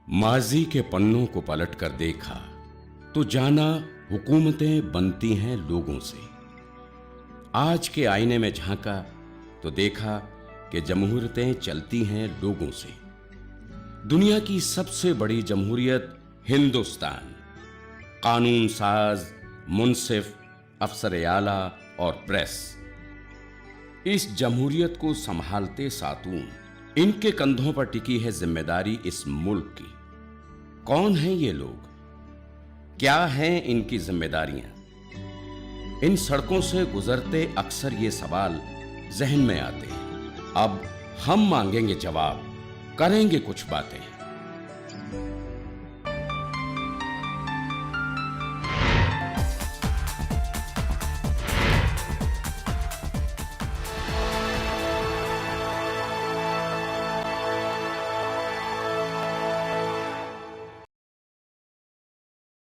माजी के पन्नों को पलट कर देखा तो जाना हुकूमतें बनती हैं लोगों से। आज के आईने में झांका तो देखा कि जमहूरियतें चलती हैं लोगों से। दुनिया की सबसे बड़ी जमहूरियत हिंदुस्तान, कानून साज, मुंसिफ, अफसर आला और प्रेस, इस जमहूरियत को संभालते सातून इनके कंधों पर टिकी है जिम्मेदारी इस मुल्क की। कौन हैं ये लोग, क्या हैं इनकी जिम्मेदारियां? इन सड़कों से गुजरते अक्सर ये सवाल जहन में आते हैं। अब हम मांगेंगे जवाब, करेंगे कुछ बातें।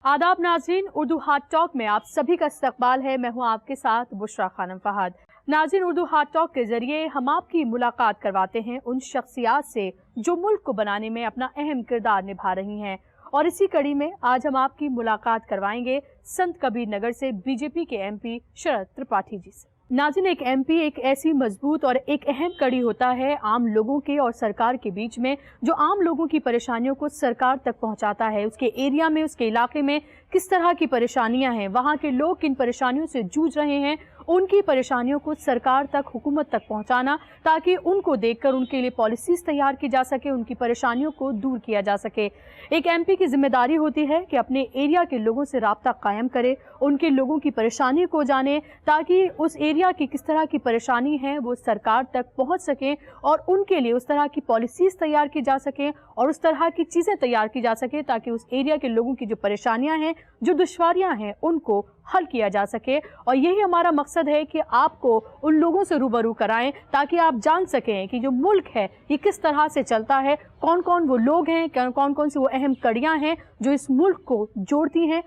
आदाब नाज़रीन, उर्दू हाट टॉक में आप सभी का इस्तकबाल है। मैं हूं आपके साथ बुशरा खानम फहद। नाज़रीन, उर्दू हाट टॉक के जरिए हम आपकी मुलाकात करवाते हैं उन शख्सियात से जो मुल्क को बनाने में अपना अहम किरदार निभा रही हैं। और इसी कड़ी में आज हम आपकी मुलाकात करवाएंगे संत कबीर नगर से बीजेपी के एमपी शरद त्रिपाठी जी से। नाज़रीन, एक एमपी एक ऐसी मजबूत और एक अहम कड़ी होता है आम लोगों के और सरकार के बीच में, जो आम लोगों की परेशानियों को सरकार तक पहुंचाता है। उसके एरिया में, उसके इलाके में किस तरह की परेशानियां हैं, वहां के लोग किन परेशानियों से जूझ रहे हैं, उनकी परेशानियों को सरकार तक, हुकूमत तक पहुंचाना, ताकि उनको देखकर उनके लिए पॉलिसीज तैयार की जा सके, उनकी परेशानियों को दूर किया जा सके। एक एमपी की जिम्मेदारी होती है कि अपने एरिया के लोगों से राब्ता कायम करे, उनके लोगों की परेशानी को जाने, ताकि उस एरिया की किस तरह की परेशानी है वो सरकार तक पहुंच सके और उनके लिए उस तरह की पॉलिसीज तैयार की जा सके और उस तरह की चीज़ें तैयार की जा सके ताकि उस एरिया के लोगों की जो परेशानियां हैं, जो दुश्वारियां हैं, उनको हल किया जा सके। और यही हमारा मकसद है कि आपको उन लोगों से रूबरू कराएं ताकि आप जान सकें कि जो मुल्क है ये किस तरह से चलता है, कौन कौन वो लोग हैं, कौन कौन सी वो अहम कड़ियां हैं जो इस मुल्क को जोड़ती हैं।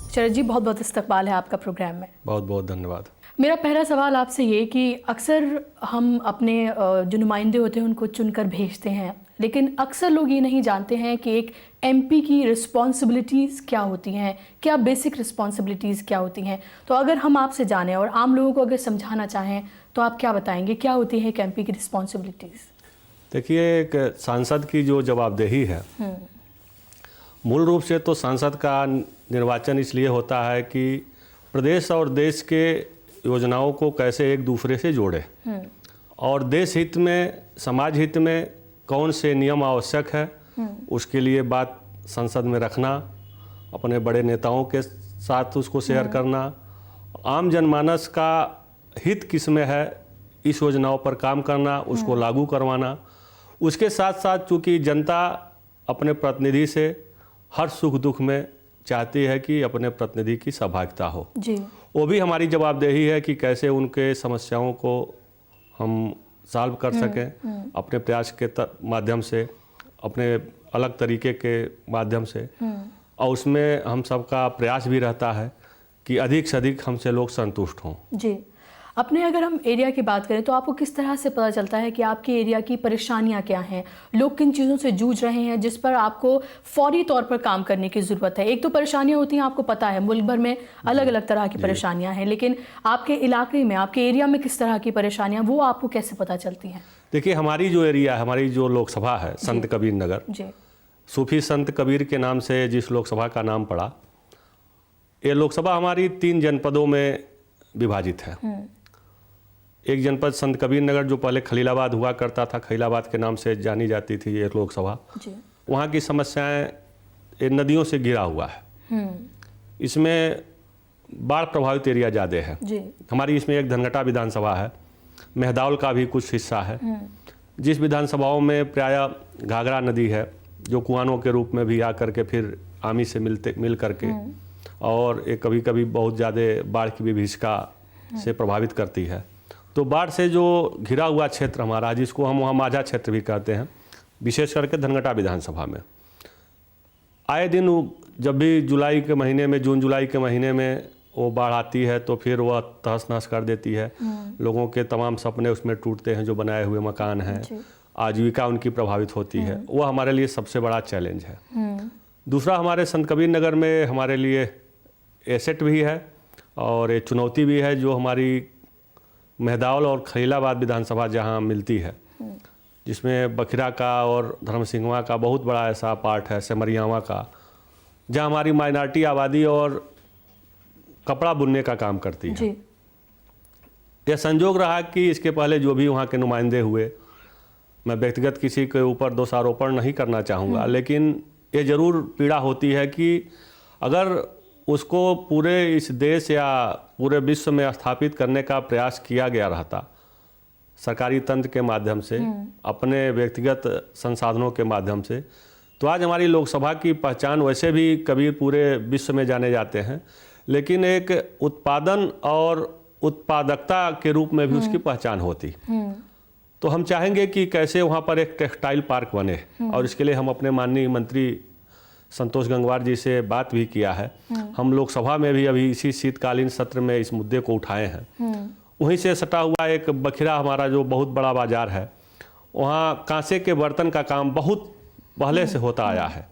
शरद जी, बहुत बहुत इस्तकबाल है आपका प्रोग्राम में। बहुत बहुत धन्यवाद। मेरा पहला सवाल आपसे ये कि अक्सर हम अपने जो नुमाइंदे होते हैं उनको चुनकर भेजते हैं, लेकिन अक्सर लोग ये नहीं जानते हैं कि एक एमपी की रिस्पॉन्सिबिलिटीज़ क्या होती हैं, क्या बेसिक रिस्पॉन्सिबिलिटीज़ क्या होती हैं। तो अगर हम आपसे जानें और आम लोगों को अगर समझाना चाहें तो आप क्या बताएंगे, क्या होती है एक एमपी की रिस्पॉन्सिबिलिटीज़? देखिए, एक सांसद की जो जवाबदेही है, मूल रूप से तो सांसद का निर्वाचन इसलिए होता है कि प्रदेश और देश के योजनाओं को कैसे एक दूसरे से जोड़े और देश हित में, समाज हित में कौन से नियम आवश्यक है, उसके लिए बात संसद में रखना, अपने बड़े नेताओं के साथ उसको शेयर करना, आम जनमानस का हित किस में है इस योजनाओं पर काम करना, उसको लागू करवाना। उसके साथ साथ चूँकि जनता अपने प्रतिनिधि से हर सुख दुख में चाहती है कि अपने प्रतिनिधि की सहभागिता हो जी, वो भी हमारी जवाबदेही है कि कैसे उनके समस्याओं को हम सॉल्व कर सकें अपने प्रयास के माध्यम से, अपने अलग तरीके के माध्यम से। और उसमें हम सबका प्रयास भी रहता है कि अधिक से अधिक हमसे लोग संतुष्ट हों। जी, अपने अगर हम एरिया की बात करें तो आपको किस तरह से पता चलता है कि आपके एरिया की परेशानियां क्या हैं, लोग किन चीज़ों से जूझ रहे हैं जिस पर आपको फौरी तौर पर काम करने की ज़रूरत है? एक तो परेशानियां होती हैं, आपको पता है मुल्क भर में अलग अलग तरह की परेशानियां हैं, लेकिन आपके इलाके में, आपके एरिया में किस तरह की परेशानियां, वो आपको कैसे पता चलती हैं? देखिए, हमारी जो एरिया है, हमारी जो लोकसभा है संत कबीर नगर, जी, सूफी संत कबीर के नाम से जिस लोकसभा का नाम पड़ा, ये लोकसभा हमारी 3 जनपदों में विभाजित है। एक जनपद संत कबीर नगर जो पहले खलीलाबाद हुआ करता था, खलीलाबाद के नाम से जानी जाती थी ये लोकसभा। वहाँ की समस्याएं नदियों से घिरा हुआ है। इसमें बाढ़ प्रभावित एरिया ज़्यादा है। हमारी इसमें एक धनघटा विधानसभा है, मेहदावल का भी कुछ हिस्सा है, जिस विधानसभाओं में प्रायः घाघरा नदी है जो कुआनों के रूप में भी आकर के फिर आमी से मिल करके और एक कभी कभी बहुत ज़्यादा बाढ़ की विभीषिका से प्रभावित करती है। तो बाढ़ से जो घिरा हुआ क्षेत्र हमारा, जिसको हम वहाँ माझा क्षेत्र भी कहते हैं, विशेष करके धनघटा विधानसभा में आए दिन जब भी जुलाई के महीने में, जून जुलाई के महीने में वो बाढ़ आती है तो फिर वह तहस नहस कर देती है। लोगों के तमाम सपने उसमें टूटते हैं, जो बनाए हुए मकान हैं, आजीविका उनकी प्रभावित होती है। वह हमारे लिए सबसे बड़ा चैलेंज है। दूसरा, हमारे संत कबीर नगर में हमारे लिए एसेट भी है और एक चुनौती भी है, जो हमारी मेहदावल और खलीलाबाद विधानसभा जहां मिलती है, जिसमें बखिरा का और धर्मसिंहवा का बहुत बड़ा ऐसा पार्ट है, सेमरियावा का, जहां हमारी माइनॉरिटी आबादी और कपड़ा बुनने का काम करती है। यह संजोग रहा कि इसके पहले जो भी वहाँ के नुमाइंदे हुए, मैं व्यक्तिगत किसी के ऊपर दोषारोपण नहीं करना चाहूँगा, लेकिन ये ज़रूर पीड़ा होती है कि अगर उसको पूरे इस देश या पूरे विश्व में स्थापित करने का प्रयास किया गया रहता सरकारी तंत्र के माध्यम से, अपने व्यक्तिगत संसाधनों के माध्यम से, तो आज हमारी लोकसभा की पहचान, वैसे भी कबीर पूरे विश्व में जाने जाते हैं, लेकिन एक उत्पादन और उत्पादकता के रूप में भी उसकी पहचान होती। तो हम चाहेंगे कि कैसे वहाँ पर एक टेक्सटाइल पार्क बने, और इसके लिए हम अपने माननीय मंत्री संतोष गंगवार जी से बात भी किया है। हम लोकसभा में भी अभी इसी शीतकालीन सत्र में इस मुद्दे को उठाए हैं। वहीं से सटा हुआ एक बखिरा हमारा जो बहुत बड़ा बाजार है, वहाँ कांसे के बर्तन का काम बहुत पहले से होता आया है,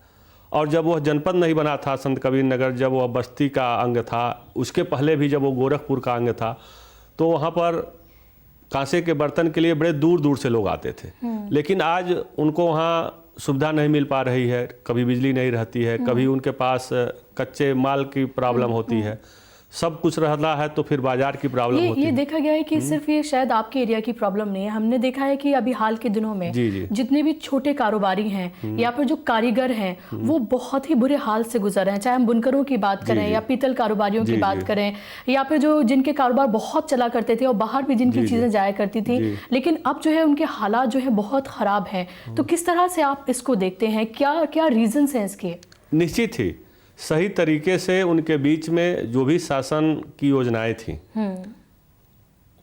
और जब वह जनपद नहीं बना था संत कबीर नगर, जब वह बस्ती का अंग था, उसके पहले भी जब वो गोरखपुर का अंग था, तो वहाँ पर कांसे के बर्तन के लिए बड़े दूर दूर से लोग आते थे। लेकिन आज उनको वहाँ सुविधा नहीं मिल पा रही है, कभी बिजली नहीं रहती है, कभी उनके पास कच्चे माल की प्रॉब्लम होती है, सब कुछ रहता है तो फिर बाजार की प्रॉब्लम होती है। ये देखा गया है कि सिर्फ ये शायद आपके एरिया की प्रॉब्लम नहीं है, हमने देखा है कि अभी हाल के दिनों में जितने भी छोटे कारोबारी हैं या फिर जो कारीगर हैं, वो बहुत ही बुरे हाल से गुजर रहे हैं। चाहे हम बुनकरों की बात करें या पीतल कारोबारियों की बात करें, या फिर जो जिनके कारोबार बहुत चला करते थे और बाहर भी जिनकी चीजें जाया करती थी, लेकिन अब जो है उनके हालात जो है बहुत खराब हैं। तो किस तरह से आप इसको देखते हैं, क्या क्या रीजंस हैं इसके? निश्चित ही सही तरीके से उनके बीच में जो भी शासन की योजनाएं थी,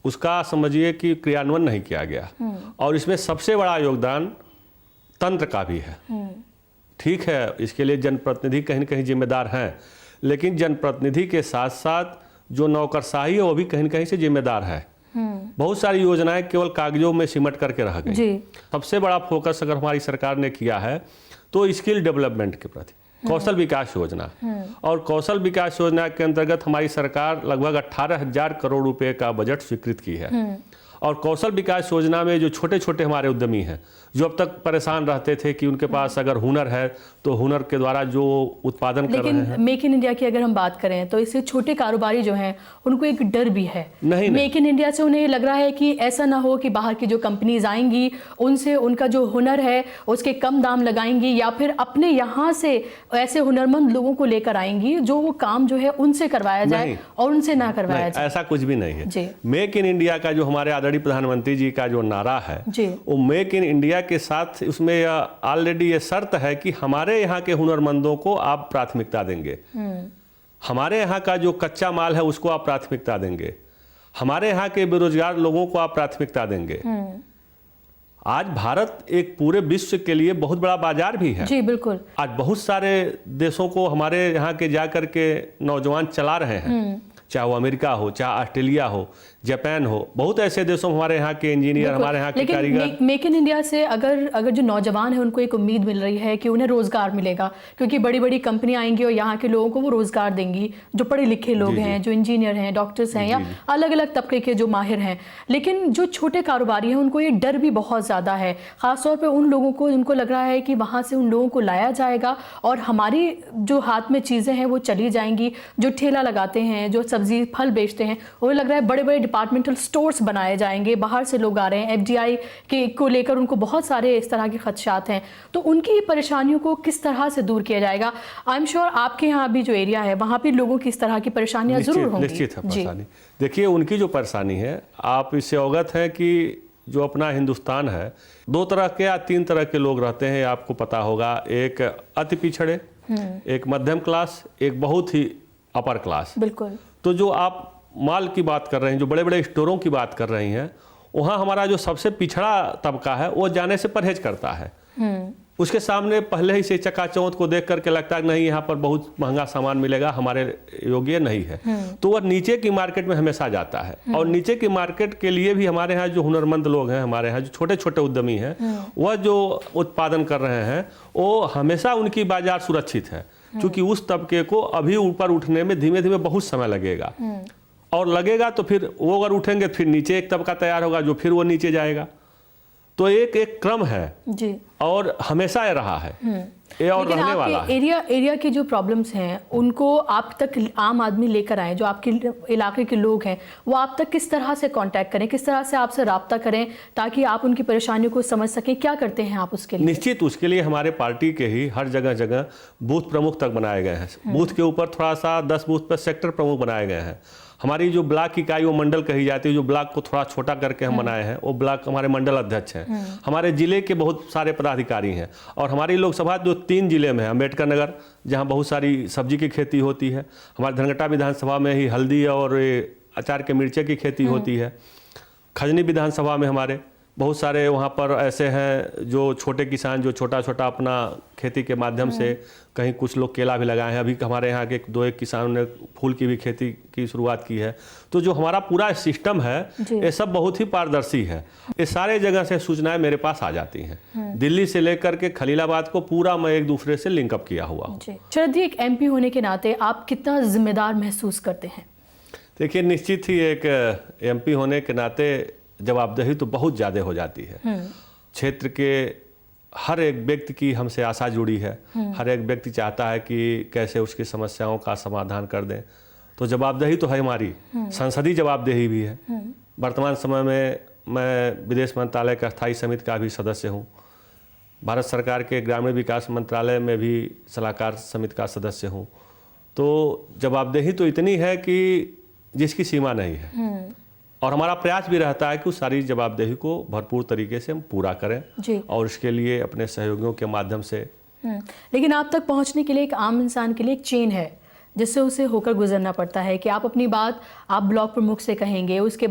उसका समझिए कि क्रियान्वयन नहीं किया गया, और इसमें सबसे बड़ा योगदान तंत्र का भी है। ठीक है, इसके लिए जनप्रतिनिधि कहीं न कहीं जिम्मेदार हैं, लेकिन जनप्रतिनिधि के साथ साथ जो नौकरशाही है वो भी कहीं न कहीं से जिम्मेदार है। बहुत सारी योजनाएं केवल कागजों में सिमट करके रह गई। सबसे बड़ा फोकस अगर हमारी सरकार ने किया है तो स्किल डेवलपमेंट के प्रति, कौशल विकास योजना, और कौशल विकास योजना के अंतर्गत हमारी सरकार लगभग 18,000 करोड़ रुपए का बजट स्वीकृत की है। और कौशल विकास योजना में जो छोटे छोटे हमारे उद्यमी हैं, जो अब तक परेशान रहते थे कि उनके पास अगर हुनर है तो हुनर के द्वारा जो उत्पादन कर रहे हैं। लेकिन मेक इन इंडिया की अगर हम बात करें तो इससे छोटे कारोबारी जो हैं उनको एक डर भी है। नहीं, मेक इन इंडिया से उन्हें लग रहा है कि ऐसा ना हो कि बाहर की जो कंपनीज आएंगी उनसे उनका जो हुनर है उसके कम दाम लगाएंगी, या फिर अपने यहाँ से ऐसे हुनरमंद लोगों को लेकर आएंगी जो वो काम जो है उनसे करवाया जाए और उनसे ना करवाया जाए। ऐसा कुछ भी नहीं है। मेक इन इंडिया का जो हमारे आदरणीय प्रधानमंत्री जी का जो नारा है, वो मेक इन इंडिया के साथ उसमें ऑलरेडी ये शर्त है कि हमारे यहाँ के हुनरमंदों को आप प्राथमिकता देंगे, हमारे यहाँ का जो कच्चा माल है उसको आप प्राथमिकता देंगे, हमारे यहाँ के बेरोजगार लोगों को आप प्राथमिकता देंगे। आज भारत एक पूरे विश्व के लिए बहुत बड़ा बाजार भी है। जी बिल्कुल। आज बहुत सारे देशों को हमारे यहाँ के जाकर के नौजवान चला रहे हैं, चाहे वो अमेरिका हो, चाहे ऑस्ट्रेलिया हो, जापान हो, बहुत ऐसे देशों में हमारे यहाँ के इंजीनियर, हमारे यहाँ के कारीगर। मेक इन इंडिया से अगर जो नौजवान है उनको एक उम्मीद मिल रही है कि उन्हें रोजगार मिलेगा, क्योंकि बड़ी बड़ी कंपनियां आएंगी और यहाँ के लोगों को वो रोजगार देंगी, जो पढ़े लिखे लोग हैं, जो इंजीनियर हैं, डॉक्टर्स हैं, या अलग अलग तबके के जो माहिर हैं। लेकिन जो छोटे कारोबारी हैं उनको ये डर भी बहुत ज्यादा है, खासतौर पर उन लोगों को, उनको लग रहा है कि वहां से उन लोगों को लाया जाएगा और हमारी जो हाथ में चीजें हैं वो चली जाएंगी। जो ठेला लगाते हैं, जो सब्जी फल बेचते हैं, उन्हें लग रहा है बड़े बड़े डिपार्टमेंटल स्टोर्स बनाए जाएंगे, बाहर से लोग आ रहे हैं, एफडीआई के को लेकर उनको बहुत सारे इस तरह के खदशात हैं। तो उनकी परेशानियों को किस तरह से दूर किया जाएगा? आई एम श्योर आपके यहाँ भी जो एरिया है वहाँ भी लोगों की इस तरह की परेशानियां जरूर होंगी। निश्चित है परेशानी। देखिए, उनकी जो परेशानी है, आप इससे अवगत हैं कि जो अपना हिंदुस्तान है, 2 तरह के या 3 तरह के लोग रहते हैं, आपको पता होगा। एक अति पिछड़े, एक मध्यम क्लास, एक बहुत ही अपर क्लास। बिल्कुल। तो जो आप माल की बात कर रहे हैं, जो बड़े बड़े स्टोरों की बात कर रही हैं, वहाँ हमारा जो सबसे पिछड़ा तबका है वो जाने से परहेज करता है। उसके सामने पहले ही से चकाचौंध को देख करके लगता है कि नहीं यहाँ पर बहुत महंगा सामान मिलेगा, हमारे योग्य नहीं है, तो वह नीचे की मार्केट में हमेशा जाता है। और नीचे की मार्केट के लिए भी हमारे यहाँ जो हुनरमंद लोग हैं, हमारे यहाँ जो छोटे छोटे उद्यमी हैं, वह जो उत्पादन कर रहे हैं वो हमेशा उनकी बाजार सुरक्षित है, क्योंकि उस तबके को अभी ऊपर उठने में धीमे धीमे बहुत समय लगेगा, और लगेगा तो फिर वो अगर उठेंगे फिर नीचे एक तबका तैयार होगा जो फिर वो नीचे जाएगा। तो एक एक क्रम है जी, और हमेशा रहा है ये, और लेकिन रहने वाला है। एरिया की जो प्रॉब्लम्स हैं उनको आप तक आम आदमी लेकर आए, जो आपके इलाके के लोग हैं वो आप तक किस तरह से कांटेक्ट करें, किस तरह से आपसे राब्ता करें ताकि आप उनकी परेशानियों को समझ सकें, क्या करते हैं आप उसके लिए? निश्चित उसके लिए हमारे पार्टी के ही हर जगह जगह बूथ प्रमुख तक बनाए गए हैं। बूथ के ऊपर थोड़ा सा 10 बूथ पर सेक्टर प्रमुख बनाए गए हैं। हमारी जो ब्लॉक इकाई वो मंडल कही जाती है, जो ब्लॉक को थोड़ा छोटा करके हम बनाए हैं वो ब्लॉक हमारे मंडल अध्यक्ष हैं। हमारे जिले के बहुत सारे पदाधिकारी हैं, और हमारी लोकसभा जो 3 जिले में है, अम्बेडकर नगर जहां बहुत सारी सब्जी की खेती होती है, हमारे धनघटा विधानसभा में ही हल्दी और अचार के मिर्चे की खेती होती है, खजनी विधानसभा में हमारे बहुत सारे वहाँ पर ऐसे हैं जो छोटे किसान जो छोटा छोटा अपना खेती के माध्यम से, कहीं कुछ लोग केला भी लगाए हैं, अभी हमारे यहाँ के 2-1 किसानों ने फूल की भी खेती की शुरुआत की है। तो जो हमारा पूरा सिस्टम है ये सब बहुत ही पारदर्शी है। ये सारे जगह से सूचनाएं मेरे पास आ जाती हैं, दिल्ली से लेकर के खलीलाबाद को पूरा मैं एक दूसरे से लिंकअप किया हुआ हूँ। शरद जी, एक MP होने के नाते आप कितना जिम्मेदार महसूस करते हैं? देखिए, निश्चित ही एक MP होने के नाते जवाबदेही तो बहुत ज़्यादा हो जाती है। क्षेत्र के हर एक व्यक्ति की हमसे आशा जुड़ी है, हर एक व्यक्ति चाहता है कि कैसे उसकी समस्याओं का समाधान कर दें। तो जवाबदेही तो है हमारी, संसदीय जवाबदेही भी है। वर्तमान समय में मैं विदेश मंत्रालय का स्थायी समिति का भी सदस्य हूँ, भारत सरकार के ग्रामीण विकास मंत्रालय में भी सलाहकार समिति का सदस्य हूँ। तो जवाबदेही तो इतनी है कि जिसकी सीमा नहीं है, और हमारा प्रयास भी रहता है कि उस सारी जवाबदेही को भरपूर तरीके से हम पूरा करें जी, और इसके लिए अपने सहयोगियों के माध्यम से। लेकिन आप तक पहुंचने के लिए एक आम इंसान के लिए एक चेन है जिससे उसे होकर गुजरना पड़ता है कि आप अपनी बात आप ब्लॉक प्रमुख से कहेंगे, उसके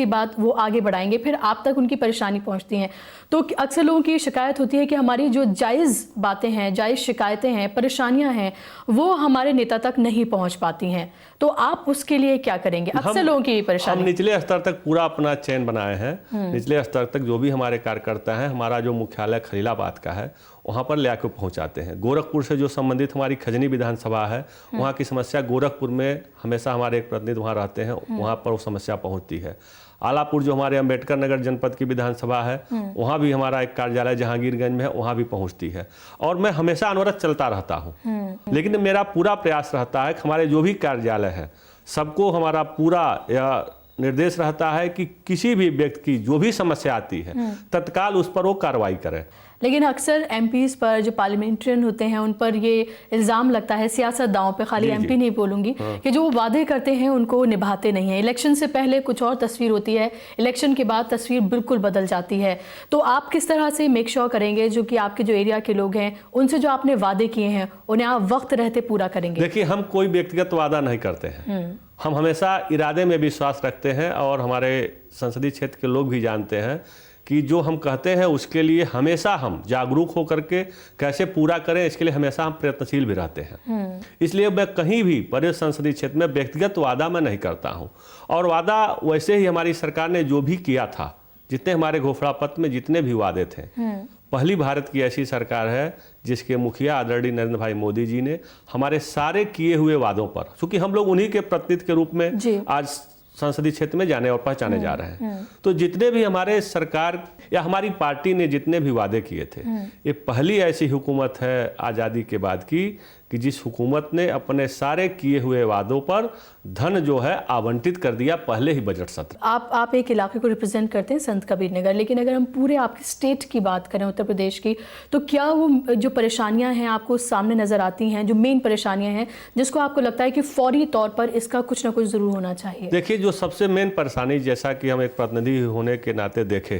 बाद वो आगे बढ़ाएंगे, फिर आप तक उनकी परेशानी पहुंचती हैं। तो अक्सर लोगों की शिकायत होती है कि हमारी जो जायज़ बातें हैं, जायज़ शिकायतें हैं, परेशानियां हैं, वो हमारे नेता तक नहीं पहुंच पाती हैं। तो आप उसके लिए क्या करेंगे? अक्सर लोगों की परेशानी। हम निचले स्तर तक पूरा अपना चयन बनाए हैं। निचले स्तर तक जो भी हमारे कार्यकर्ता हैं, हमारा जो मुख्यालय खलीलाबाद का है वहाँ पर ले आकर पहुँचाते हैं। गोरखपुर से जो संबंधित हमारी खजनी विधानसभा है, वहाँ की समस्या गोरखपुर में हमेशा हमारे एक प्रतिनिधि वहाँ रहते हैं, वहाँ पर वो समस्या पहुँचती है। आलापुर जो हमारे अम्बेडकर नगर जनपद की विधानसभा है, वहाँ भी हमारा एक कार्यालय जहांगीरगंज में है, वहाँ भी पहुँचती है। और मैं हमेशा अनवरत चलता रहता हूँ, लेकिन मेरा पूरा प्रयास रहता है कि हमारे जो भी कार्यालय है सबको हमारा पूरा या निर्देश रहता है कि किसी भी व्यक्ति की जो भी समस्या आती है तत्काल उस पर वो कार्रवाई करें। लेकिन अक्सर MPs पर जो पार्लियामेंट्रियन होते हैं उन पर ये इल्ज़ाम लगता है, सियासतदानों पे, खाली MP नहीं बोलूँगी, कि जो वादे करते हैं उनको निभाते नहीं हैं। इलेक्शन से पहले कुछ और तस्वीर होती है, इलेक्शन के बाद तस्वीर बिल्कुल बदल जाती है। तो आप किस तरह से मेक श्योर करेंगे जो कि आपके जो एरिया के लोग हैं उनसे जो आपने वादे किए हैं उन्हें आप वक्त रहते पूरा करेंगे? देखिए, हम कोई व्यक्तिगत वादा नहीं करते हैं, हम हमेशा इरादे में विश्वास रखते हैं, और हमारे संसदीय क्षेत्र के लोग भी जानते हैं कि जो हम कहते हैं उसके लिए हमेशा हम जागरूक होकर के कैसे पूरा करें, इसके लिए हमेशा हम प्रयत्नशील भी रहते हैं। इसलिए मैं कहीं भी बड़े संसदीय क्षेत्र में व्यक्तिगत वादा मैं नहीं करता हूं, और वादा वैसे ही हमारी सरकार ने जो भी किया था, जितने हमारे घोषणा पत्र में जितने भी वादे थे, पहली भारत की ऐसी सरकार है जिसके मुखिया आदरणीय नरेंद्र भाई मोदी जी ने हमारे सारे किए हुए वादों पर, क्योंकि हम लोग उन्हीं के प्रतिनिधि के रूप में आज संसदीय क्षेत्र में जाने और पहचाने जा रहे हैं, तो जितने भी हमारे सरकार या हमारी पार्टी ने जितने भी वादे किए थे, ये पहली ऐसी हुकूमत है आज़ादी के बाद की कि जिस हुकूमत ने अपने सारे किए हुए वादों पर धन जो है आवंटित कर दिया पहले ही बजट सत्र। आप एक इलाके को रिप्रेजेंट करते हैं, संत कबीर नगर, लेकिन अगर हम पूरे आपके स्टेट की बात करें, उत्तर प्रदेश की, तो क्या वो जो परेशानियां हैं आपको सामने नजर आती हैं, जो मेन परेशानियां हैं जिसको आपको लगता है कि फौरी तौर पर इसका कुछ ना कुछ जरूर होना चाहिए? देखिए, जो सबसे मेन परेशानी, जैसा कि हम एक प्रतिनिधि होने के नाते देखें,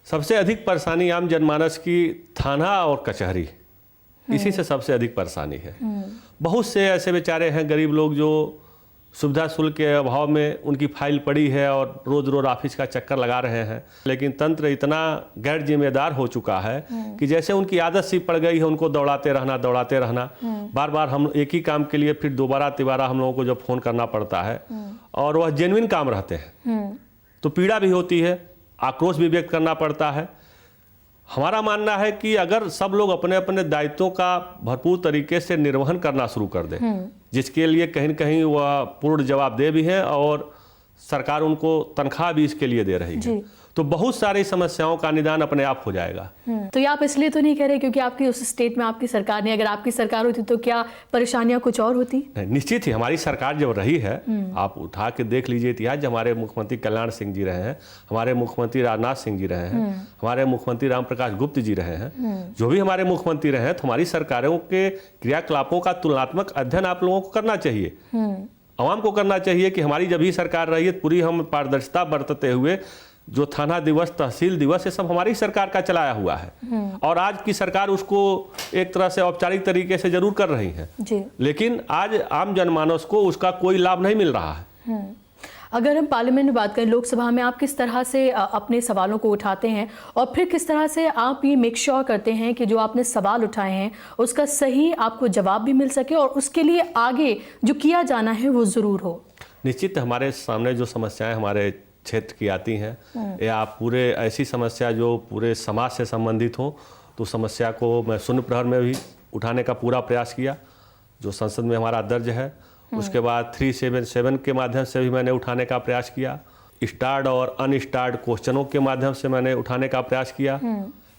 सबसे अधिक परेशानी आम जनमानस की थाना और कचहरी, इसी से सबसे अधिक परेशानी है। बहुत से ऐसे बेचारे हैं गरीब लोग जो सुविधा शुल्क के अभाव में उनकी फाइल पड़ी है और रोज रोज ऑफिस का चक्कर लगा रहे हैं। लेकिन तंत्र इतना गैर जिम्मेदार हो चुका है कि जैसे उनकी आदत सी पड़ गई है उनको दौड़ाते रहना। बार बार हम एक ही काम के लिए फिर दोबारा तिबारा हम लोगों को जब फोन करना पड़ता है और वह जेन्युइन काम रहते हैं तो पीड़ा भी होती है, आक्रोश भी व्यक्त करना पड़ता है। हमारा मानना है कि अगर सब लोग अपने अपने दायित्वों का भरपूर तरीके से निर्वहन करना शुरू कर दे, जिसके लिए कहीं न कहीं वह पूर्ण जवाबदेह भी है और सरकार उनको तनख्वाह भी इसके लिए दे रही है, तो बहुत सारी समस्याओं का निदान अपने आप हो जाएगा। तो ये आप इसलिए तो नहीं कह रहे क्योंकि आपकी उस स्टेट में आपकी सरकार नहीं, अगर आपकी सरकार होती तो क्या परेशानियां कुछ और होती? निश्चित ही हमारी सरकार जब रही है, आप उठा के देख लीजिए इतिहास, जब हमारे मुख्यमंत्री कल्याण सिंह जी रहे हैं, हमारे मुख्यमंत्री राजनाथ सिंह जी रहे हैं, हमारे मुख्यमंत्री राम प्रकाश गुप्त जी रहे हैं, जो भी हमारे मुख्यमंत्री रहे हैं, तो हमारी सरकारों के क्रियाकलापों का तुलनात्मक अध्ययन आप लोगों को करना चाहिए, आवाम को करना चाहिए कि हमारी जब ही सरकार रही है पूरी हम पारदर्शिता बरतते हुए जो थाना दिवस, तहसील दिवस, ये सब हमारी सरकार का चलाया हुआ है और आज की सरकार उसको एक तरह से औपचारिक तरीके से जरूर कर रही है जी। लेकिन आज आम जनमानस को उसका कोई लाभ नहीं मिल रहा है। अगर हम पार्लियामेंट में बात करें, लोकसभा में आप किस तरह से अपने सवालों को उठाते हैं और फिर किस तरह से आप ये मेक श्योर करते हैं कि जो आपने सवाल उठाए हैं उसका सही आपको जवाब भी मिल सके और उसके लिए आगे जो किया जाना है वो ज़रूर हो? निश्चित हमारे सामने जो समस्याएं हमारे क्षेत्र की आती हैं या पूरे ऐसी समस्या जो पूरे समाज से संबंधित हो, तो समस्या को मैं शून्य प्रहर में भी उठाने का पूरा प्रयास किया जो संसद में हमारा दर्ज है। उसके बाद 377 के माध्यम से भी मैंने उठाने का प्रयास किया, स्टार्ड और अनस्टार्ड क्वेश्चनों के माध्यम से मैंने उठाने का प्रयास किया।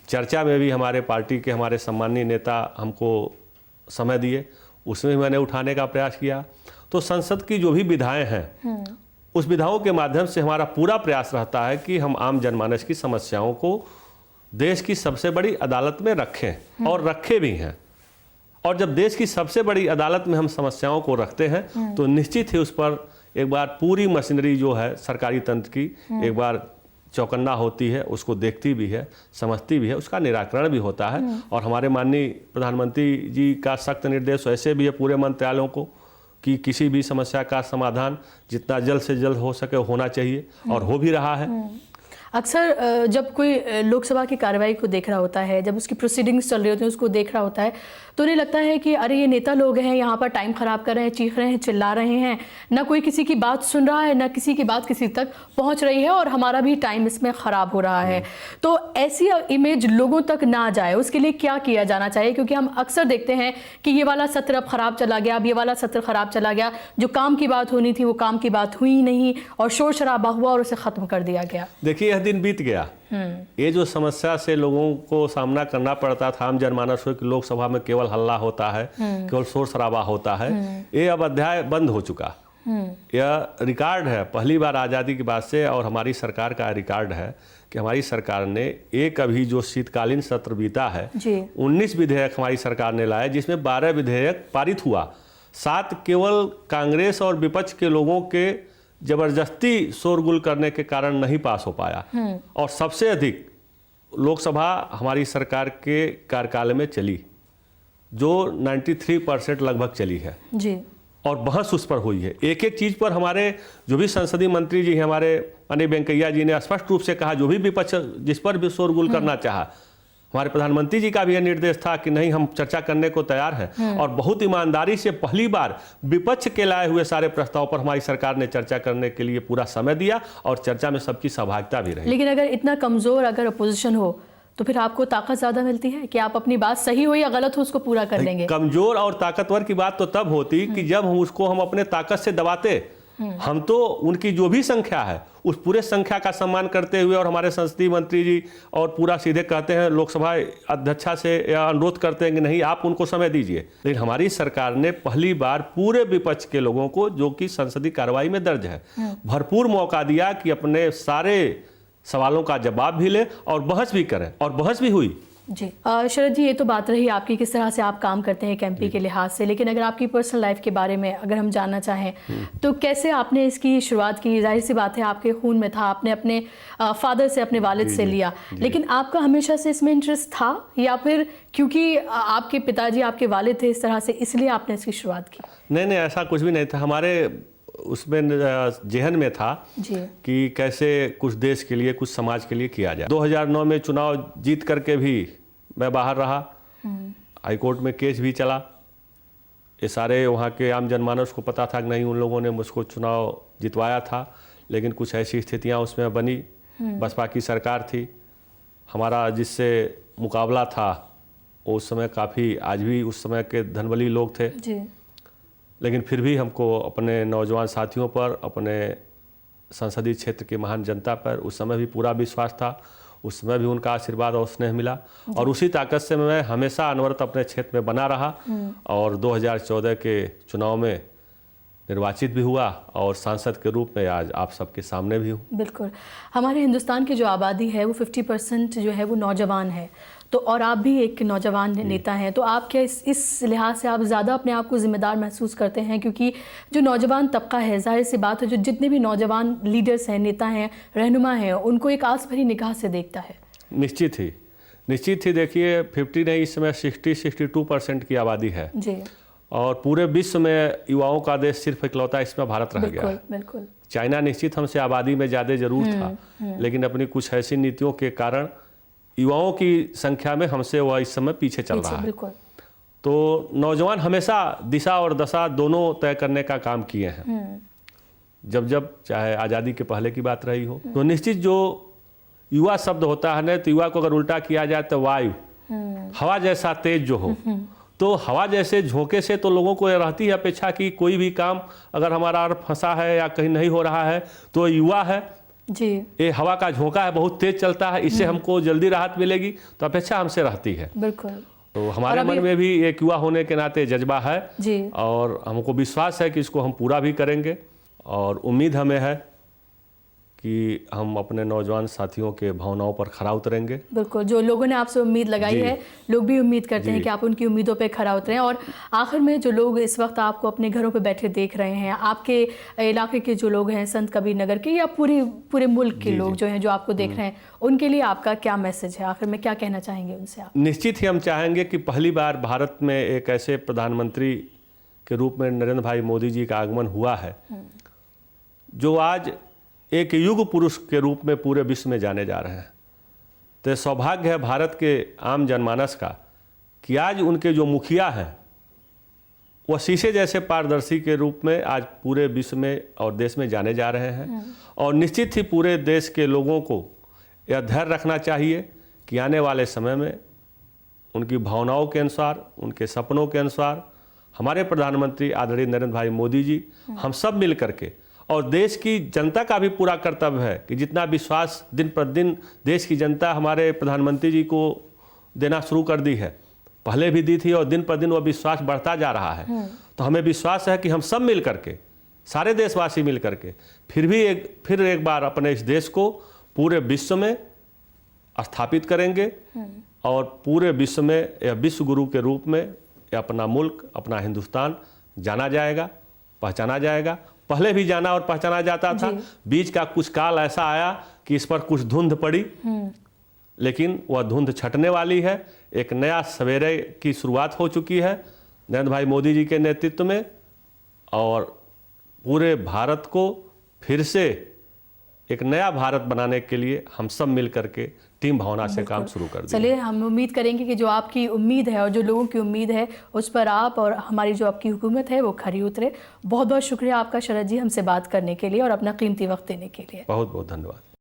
चर्चा में भी हमारे पार्टी के हमारे सम्मानीय नेता हमको समय दिए, उसमें भी मैंने उठाने का प्रयास किया। तो संसद की जो भी विधाएं हैं उस विधाओं के माध्यम से हमारा पूरा प्रयास रहता है कि हम आम जनमानस की समस्याओं को देश की सबसे बड़ी अदालत में रखें और रखे भी हैं। और जब देश की सबसे बड़ी अदालत में हम समस्याओं को रखते हैं तो निश्चित ही उस पर एक बार पूरी मशीनरी जो है सरकारी तंत्र की एक बार चौकन्ना होती है, उसको देखती भी है, समझती भी है, उसका निराकरण भी होता है। और हमारे माननीय प्रधानमंत्री जी का सख्त निर्देश ऐसे भी है पूरे मंत्रालयों को कि किसी भी समस्या का समाधान जितना जल्द से जल्द हो सके होना चाहिए और हो भी रहा है। अक्सर जब कोई लोकसभा की कार्रवाई को देख रहा होता है, जब उसकी प्रोसीडिंग्स चल रही होती हैं उसको देख रहा होता है, तो उन्हें लगता है कि अरे ये नेता लोग हैं यहाँ पर टाइम ख़राब कर रहे हैं, चीख रहे हैं, चिल्ला रहे हैं, ना कोई किसी की बात सुन रहा है, ना किसी की बात किसी तक पहुँच रही है और हमारा भी टाइम इसमें ख़राब हो रहा है। तो ऐसी इमेज लोगों तक ना जाए उसके लिए क्या किया जाना चाहिए? क्योंकि हम अक्सर देखते हैं कि ये वाला सत्र अब ख़राब चला गया, अब ये वाला सत्र ख़राब चला गया, जो काम की बात होनी थी वो काम की बात हुई नहीं और शोर शराबा हुआ और उसे ख़त्म कर दिया गया। देखिए यह दिन बीत गया। ये जो समस्या से लोगों को सामना करना पड़ता था आम जनमानस को कि लोकसभा में केवल हल्ला होता है, केवल शोर शराबा होता है, ये अब अध्याय बंद हो चुका। यह रिकॉर्ड है पहली बार आज़ादी के बाद से और हमारी सरकार का रिकॉर्ड है कि हमारी सरकार ने एक अभी जो शीतकालीन सत्र बीता है 19 विधेयक हमारी सरकार ने लाए, जिसमें 12 विधेयक पारित हुआ, 7 केवल कांग्रेस और विपक्ष के लोगों के जबरदस्ती शोरगुल करने के कारण नहीं पास हो पाया। और सबसे अधिक लोकसभा हमारी सरकार के कार्यकाल में चली जो 93% लगभग चली है जी। और बहस उस पर हुई है, एक एक चीज़ पर हमारे जो भी संसदीय मंत्री जी हैं, हमारे माननीय वेंकैया जी ने स्पष्ट रूप से कहा जो भी विपक्ष जिस पर भी शोरगुल करना चाहा, हमारे प्रधानमंत्री जी का भी यह निर्देश था कि नहीं हम चर्चा करने को तैयार हैं। और बहुत ईमानदारी से पहली बार विपक्ष के लाए हुए सारे प्रस्ताव पर हमारी सरकार ने चर्चा करने के लिए पूरा समय दिया और चर्चा में सबकी सहभागिता भी रही। लेकिन अगर इतना कमजोर अगर अपोजिशन हो तो फिर आपको ताकत ज्यादा मिलती है कि आप अपनी बात सही हो या गलत हो उसको पूरा कर लेंगे। कमजोर और ताकतवर की बात तो तब होती कि जब हम उसको हम अपने ताकत से दबाते। हम तो उनकी जो भी संख्या है उस पूरे संख्या का सम्मान करते हुए और हमारे संसदीय मंत्री जी और पूरा सीधे कहते हैं लोकसभा अध्यक्षा से या अनुरोध करते हैं कि नहीं आप उनको समय दीजिए। लेकिन हमारी सरकार ने पहली बार पूरे विपक्ष के लोगों को जो कि संसदीय कार्रवाई में दर्ज है भरपूर मौका दिया कि अपने सारे सवालों का जवाब भी ले और बहस भी करें और बहस भी हुई जी। शरद जी ये तो बात रही आपकी किस तरह से आप काम करते हैं कैंपी के लिहाज से, लेकिन अगर आपकी पर्सनल लाइफ के बारे में अगर हम जानना चाहें तो कैसे आपने इसकी शुरुआत की? जाहिर सी बात है आपके खून में था, आपने अपने फादर से अपने वालिद से लिया, लेकिन आपका हमेशा से इसमें इंटरेस्ट था या फिर क्योंकि आपके पिताजी आपके वालिद थे इस तरह से इसलिए आपने इसकी शुरुआत की? नहीं, ऐसा कुछ भी नहीं था। हमारे उसमें जहन में था जी। कि कैसे कुछ देश के लिए, कुछ समाज के लिए किया जाए। 2009 में चुनाव जीत करके भी मैं बाहर रहा, हाई कोर्ट में केस भी चला। ये सारे वहाँ के आम जनमानस को पता था कि नहीं, उन लोगों ने मुझको चुनाव जितवाया था, लेकिन कुछ ऐसी स्थितियाँ उसमें बनी। बसपा की सरकार थी, हमारा जिससे मुकाबला था उस समय काफ़ी, आज भी उस समय के धनबली लोग थे जी। लेकिन फिर भी हमको अपने नौजवान साथियों पर, अपने संसदीय क्षेत्र की महान जनता पर उस समय भी पूरा विश्वास था। उस समय भी उनका आशीर्वाद और स्नेह मिला और उसी ताकत से मैं हमेशा अनवरत अपने क्षेत्र में बना रहा और 2014 के चुनाव में निर्वाचित भी हुआ और सांसद के रूप में आज आप सबके सामने भी हूँ। बिल्कुल, हमारे हिंदुस्तान की जो आबादी है वो 50% जो है वो नौजवान है, तो और आप भी एक नौजवान नेता हैं, तो आप क्या इस लिहाज से आप ज़्यादा अपने आप को ज़िम्मेदार महसूस करते हैं? क्योंकि जो नौजवान तबका है, जाहिर सी बात है, जो जितने भी नौजवान लीडर्स हैं, नेता हैं, रहनुमा हैं, उनको एक आस भरी निगाह से देखता है। निश्चित ही देखिए 50 नहीं, इस समय 60-62% की आबादी है जी। और पूरे विश्व में युवाओं का देश सिर्फ इकलौता इसमें भारत रह गया है। बिल्कुल। चाइना निश्चित हमसे आबादी में ज़्यादा जरूर था, लेकिन अपनी कुछ ऐसी नीतियों के कारण युवाओं की संख्या में हमसे वह इस समय पीछे चल रहा है। बिल्कुल। तो नौजवान हमेशा दिशा और दशा दोनों तय करने का काम किए हैं। जब चाहे आज़ादी के पहले की बात रही हो, तो निश्चित जो युवा शब्द होता है ना, तो युवा को अगर उल्टा किया जाए तो वायु, हवा जैसा तेज जो हो, तो हवा जैसे झोंके से तो लोगों को रहती है अपेक्षा कि कोई भी काम अगर हमारा फंसा है या कहीं नहीं हो रहा है तो युवा है जी, ये हवा का झोंका है, बहुत तेज चलता है, इससे हमको जल्दी राहत मिलेगी, तो अपेक्षा हमसे रहती है। बिल्कुल। तो हमारे मन में भी एक युवा होने के नाते जज्बा है जी, और हमको विश्वास है कि इसको हम पूरा भी करेंगे और उम्मीद हमें है कि हम अपने नौजवान साथियों के भावनाओं पर खरा उतरेंगे। बिल्कुल, जो लोगों ने आपसे उम्मीद लगाई है, लोग भी उम्मीद करते हैं कि आप उनकी उम्मीदों पे खरा उतरें। और आखिर में जो लोग इस वक्त आपको अपने घरों पे बैठे देख रहे हैं, आपके इलाके के जो लोग हैं, संत कबीर नगर के या पूरे मुल्क के लोग जो हैं जो आपको देख रहे हैं, उनके लिए आपका क्या मैसेज है? आखिर में क्या कहना चाहेंगे उनसे आप? निश्चित ही हम चाहेंगे कि पहली बार भारत में एक ऐसे प्रधानमंत्री के रूप में नरेंद्र भाई मोदी जी का आगमन हुआ है जो आज एक युग पुरुष के रूप में पूरे विश्व में जाने जा रहे हैं। तो सौभाग्य है भारत के आम जनमानस का कि आज उनके जो मुखिया हैं वह शीशे जैसे पारदर्शी के रूप में आज पूरे विश्व में और देश में जाने जा रहे हैं। और निश्चित ही पूरे देश के लोगों को यह धैर्य रखना चाहिए कि आने वाले समय में उनकी भावनाओं के अनुसार, उनके सपनों के अनुसार हमारे प्रधानमंत्री आदरणीय नरेंद्र भाई मोदी जी, हम सब मिल करके, और देश की जनता का भी पूरा कर्तव्य है कि जितना विश्वास दिन प्रतिदिन देश की जनता हमारे प्रधानमंत्री जी को देना शुरू कर दी है, पहले भी दी थी और दिन पर दिन वह विश्वास बढ़ता जा रहा है। तो हमें विश्वास है कि हम सब मिल करके, सारे देशवासी मिल करके फिर एक बार अपने इस देश को पूरे विश्व में स्थापित करेंगे और पूरे विश्व में यह विश्व गुरु के रूप में अपना मुल्क, अपना हिंदुस्तान जाना जाएगा, पहचाना जाएगा। पहले भी जाना और पहचाना जाता था, बीच का कुछ काल ऐसा आया कि इस पर कुछ धुंध पड़ी, लेकिन वह धुंध छटने वाली है। एक नया सवेरे की शुरुआत हो चुकी है नरेंद्र भाई मोदी जी के नेतृत्व में और पूरे भारत को फिर से एक नया भारत बनाने के लिए हम सब मिल करके टीम भावना से काम शुरू कर दें। चलिए, हम उम्मीद करेंगे कि जो आपकी उम्मीद है और जो लोगों की उम्मीद है उस पर आप और हमारी जो आपकी हुकूमत है वो खरी उतरे। बहुत बहुत शुक्रिया आपका शरद जी, हमसे बात करने के लिए और अपना कीमती वक्त देने के लिए। बहुत बहुत धन्यवाद।